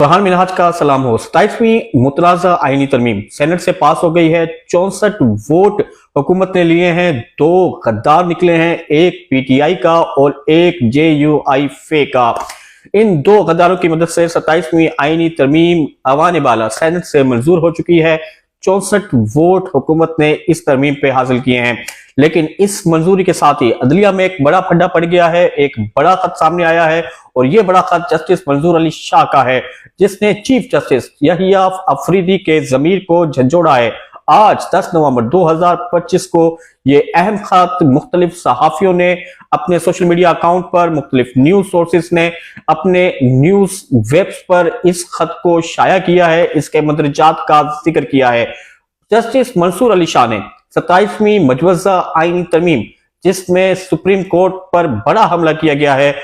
फरहान मिनहाज का सलाम हो। 27वीं मुतराजा आईनी तरमीम सेनेट से पास हो गई है। 64 वोट हुकूमत ने लिए हैं। 2 गद्दार निकले हैं, एक पीटीआई का और एक JUI का। इन 2 गद्दारों की मदद से 27वीं आईनी तरमीम अवान बाला सेनेट से मंजूर हो चुकी है। 64 वोट हुकूमत ने इस तरमीम पे हासिल किए हैं, लेकिन इस मंजूरी के साथ ही अदलिया में एक बड़ा फड्डा पड़ गया है। एक बड़ा खत सामने आया है और यह बड़ा खत जस्टिस मंजूर अली शाह का है, जिसने चीफ जस्टिस यहिया अफरीदी के जमीर को झंझोड़ा है। आज 10 नवंबर 2025 को ये अहम खत मुख्तलिफ सहाफियों ने अपने सोशल मीडिया अकाउंट पर, मुख्तलिफ न्यूज सोर्सेस ने अपने न्यूज वेब्स पर इस खत को शाया किया है, इसके मंदरजात का जिक्र किया है। जस्टिस मंसूर अली शाह ने 27वीं मजवज़ा आईनी तरमीम, जिसमें सुप्रीम कोर्ट पर बड़ा हमला किया गया है,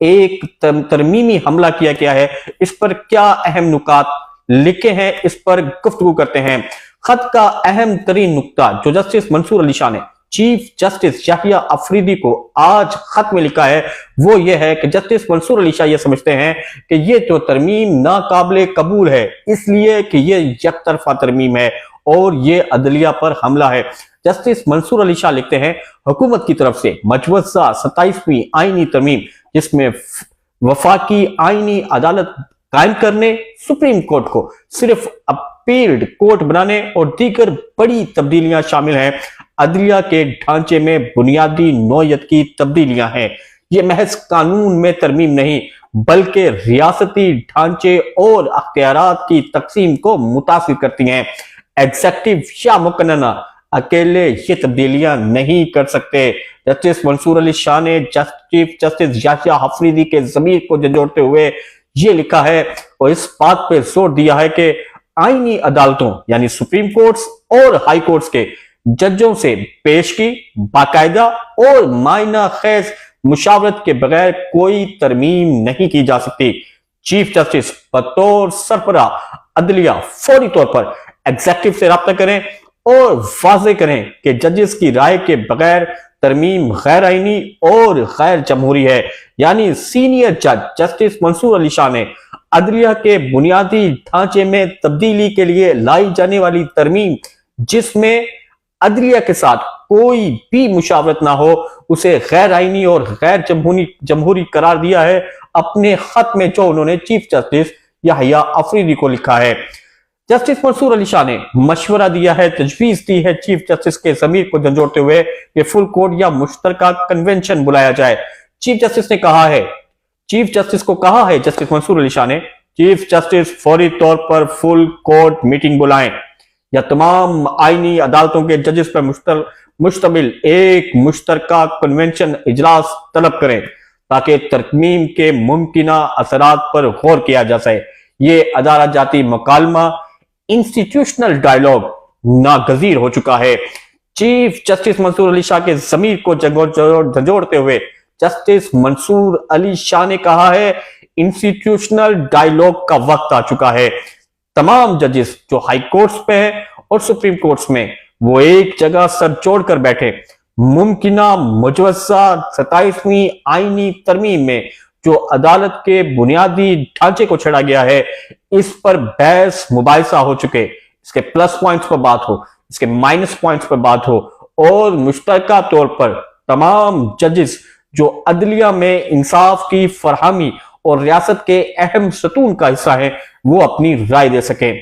एक तरमीमी हमला किया गया है, इस पर क्या अहम नुकात लिखे हैं, इस पर गुफ्तगू करते हैं। खत का अहम तरीन नुक्ता जो जस्टिस मंसूर अली शाह ने चीफ जस्टिस यहिया अफरीदी को आज खत में लिखा है, वो ये है कि जस्टिस मंसूर अली शाह ये समझते हैं कि ये जो तरमीम नाकाबिले कबूल है, इसलिए कि ये यकतरफा तरमीम है और ये अदलिया पर हमला है। जस्टिस मंसूर अली शाह लिखते हैं, हुकूमत की तरफ से मजवज़ा 27वीं आईनी तरमीम, जिसमें वफाकी आईनी अदालत कायम करने, सुप्रीम कोर्ट को सिर्फ अपील्ड कोर्ट बनाने और दीगर बड़ी तब्दीलियां शामिल हैं, अदलिया के ढांचे में बुनियादी नौयत की तब्दीलियां हैं। ये महज कानून में तरमीम नहीं, बल्कि रियासती ढांचे और अख्तियारात की तकसीम को मुतासिर करती हैं। एग्जेक्टिव या मुकन्ना अकेले ये तब्दीलियां नहीं कर सकते। जस्टिस मंसूर अली शाह ने चीफ जस्टिस यहिया अफरीदी के जमीर को झंझोड़ते हुए ये लिखा है और इस बात पे जोर दिया है कि आईनी अदालतों यानी सुप्रीम कोर्ट्स और हाई कोर्ट्स के जजों से पेशगी, बाकायदा और मायना खेज मुशावरत के बगैर कोई तरमीम नहीं की जा सकती। चीफ जस्टिस बतौर सरबरा अदलिया फौरी तौर पर एग्जेक्टिव से राब्ता करें और वाज़े करें कि जजेस की राय के बगैर तरमीम गैर आईनी और गैर जमहूरी है। यानी सीनियर जज जस्टिस मंसूर अली शाह ने अदलिया के बुनियादी ढांचे में तब्दीली के लिए लाई जाने वाली तरमीम, जिसमें अदलिया के साथ कोई भी मुशावरत ना हो, उसे गैर आईनी और गैर जमहूरी करार दिया है। अपने खत में जो उन्होंने चीफ जस्टिस यहिया अफरीदी को लिखा है, जस्टिस मंसूर अली शाह ने मशवरा दिया है, तजवीज दी है चीफ जस्टिस के जमीर को झंझोड़ते हुए कि फुल कोर्ट या मुश्तरका कन्वेंशन बुलाया जाए। चीफ जस्टिस ने कहा है, चीफ जस्टिस को कहा है जस्टिस मंसूर अली शाह ने, चीफ जस्टिस फौरी तौर पर फुल कोर्ट मीटिंग बुलाएं या तमाम आईनी अदालतों के जजेस पर मुश्तमिल एक मुश्तरका कन्वेंशन इजलास तलब करें ताकि तरमीम के मुमकिना असरात पर गौर किया जा सके। ये अदालत जाती मुकालमा इंस्टीट्यूशनल डायलॉग नागजीर हो चुका है। चीफ जस्टिस मंसूर अली शाह के जमीर को झंझोड़ते हुए जस्टिस मंसूर अली शाह ने कहा है, इंस्टीट्यूशनल डायलॉग का वक्त आ चुका है। तमाम जजेस जो हाई कोर्ट्स पे हैं और सुप्रीम कोर्ट्स में, वो एक जगह सर जोड़कर बैठे। मुमकिना मुजवज़ा 27वीं आईनी तरमीम में जो अदालत के बुनियादी ढांचे को छेड़ा गया है, इस पर बहस मुबाहिसा हो चुके। इसके प्लस पॉइंट्स पर बात हो, इसके माइनस पॉइंट्स पर बात हो और मुश्तरका तौर पर तमाम जजेस जो अदलिया में इंसाफ की फरहमी और रियासत के अहम सतून का हिस्सा है, वो अपनी राय दे सके।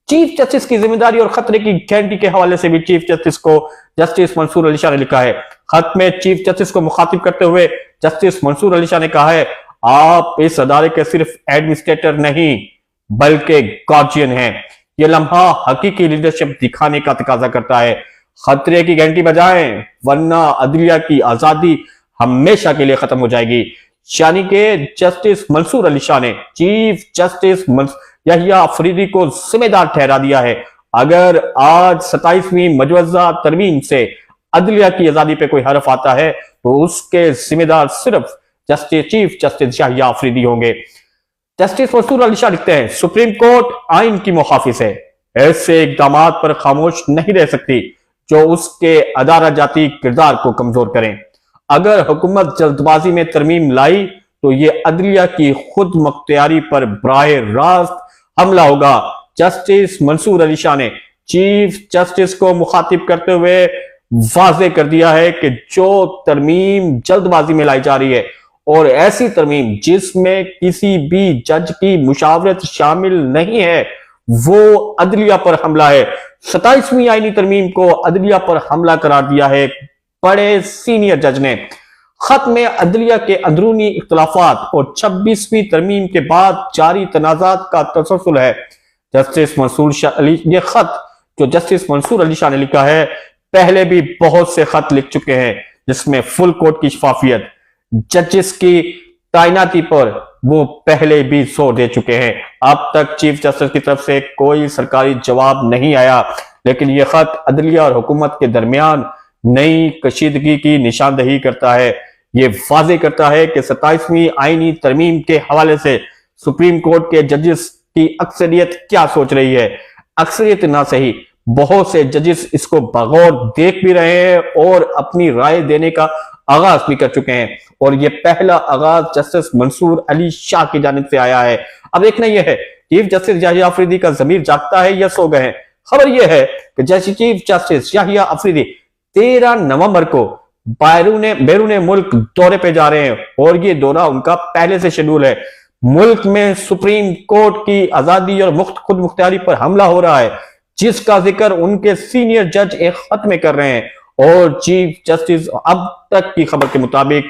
चीफ जस्टिस की जिम्मेदारी और खतरे की गारंटी के हवाले से भी चीफ जस्टिस को जस्टिस मंसूर अली शाह ने लिखा है। खत में चीफ जस्टिस को मुखातिब करते हुए जस्टिस मंसूर अली शाह ने कहा है, आप इस अदालत के सिर्फ एडमिनिस्ट्रेटर नहीं बल्कि गार्जियन हैं। यह लम्हा हकीकी लीडरशिप दिखाने का तकाजा करता है। खतरे की घंटी बजाएं, वरना अदलिया की आजादी हमेशा के लिए खत्म हो जाएगी। यानी कि जस्टिस मंसूर अली शाह ने चीफ जस्टिस यहिया अफरीदी को जिम्मेदार ठहरा दिया है। अगर आज 27वीं मजवज़ा तरमीम से अदलिया की आजादी पे कोई हरफ आता है, तो उसके जिम्मेदार सिर्फ चीफ जस्टिस यहिया अफरीदी होंगे। जस्टिस मंसूर अली शाह लिखते हैं, सुप्रीम कोर्ट आइन की मुहाफिज है, ऐसे इकदामात पर खामोश नहीं रह सकती जो उसके अदारा जाती किरदार को कमजोर करें। अगर हुकूमत जल्दबाजी में तरमीम लाई तो ये अदलिया की खुद मुख्तियारी पर बराह रास्त हमला होगा। जस्टिस मंसूर अली शाह ने चीफ जस्टिस को मुखातिब करते हुए वाजे कर दिया है कि जो तरमीम जल्दबाजी में लाई जा रही है और ऐसी तरमीम जिसमें किसी भी जज की मुशावरत शामिल नहीं है, वो अदलिया पर हमला है। 27वीं आईनी तरमीम को अदलिया पर हमला करार दिया है बड़े सीनियर जज ने। खत में अदलिया के अंदरूनी इख्तलाफात और 26वीं तरमीम के बाद जारी तनाजात का तसलसल है। जस्टिस मंसूर अली, ये खत जो जस्टिस मंसूर अली शाह ने लिखा है, पहले भी बहुत से खत लिख चुके हैं जिसमें फुल कोर्ट की शफाफियत, जजेस की तैनाती पर वो पहले भी जोर दे चुके हैं। अब तक चीफ जस्टिस की तरफ से कोई सरकारी जवाब नहीं आया, लेकिन यह खत अदलिया और हुकूमत के दरमियान नई कशीदगी की निशानदही करता है। ये वाजे करता है कि 27वीं आईनी तरमीम के हवाले से सुप्रीम कोर्ट के जजेस की अक्सरियत क्या सोच रही है। अक्सरियत ना सही, बहुत से जजेस इसको बगौर देख भी रहे हैं और अपनी राय देने का आगाज भी कर चुके हैं, और ये पहला आगाज जस्टिस मंसूर अली शाह की जानिब से आया है। अब देखना यह है चीफ जस्टिस याहिया अफरीदी का जमीर जागता है या सो गए हैं। खबर यह है कि चीफ जस्टिस याहिया अफरीदी 13 नवंबर को बैरून मुल्क दौरे पे जा रहे हैं, और ये दौरा उनका पहले से शेड्यूल है। मुल्क में सुप्रीम कोर्ट की आजादी और खुद मुख्तियारी पर हमला हो रहा है, जिसका जिक्र उनके सीनियर जज एक खत में कर रहे हैं, और चीफ जस्टिस अब तक की खबर के मुताबिक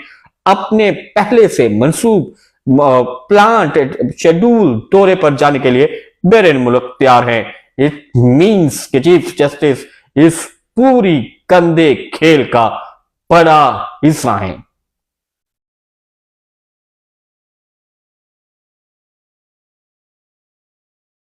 अपने पहले से मंसूब प्लांट शेड्यूल दौरे पर जाने के लिए बैरून मुल्क तैयार हैं। इट मींस कि चीफ जस्टिस इस पूरी कंधे खेल का बड़ा हिस्सा हैं।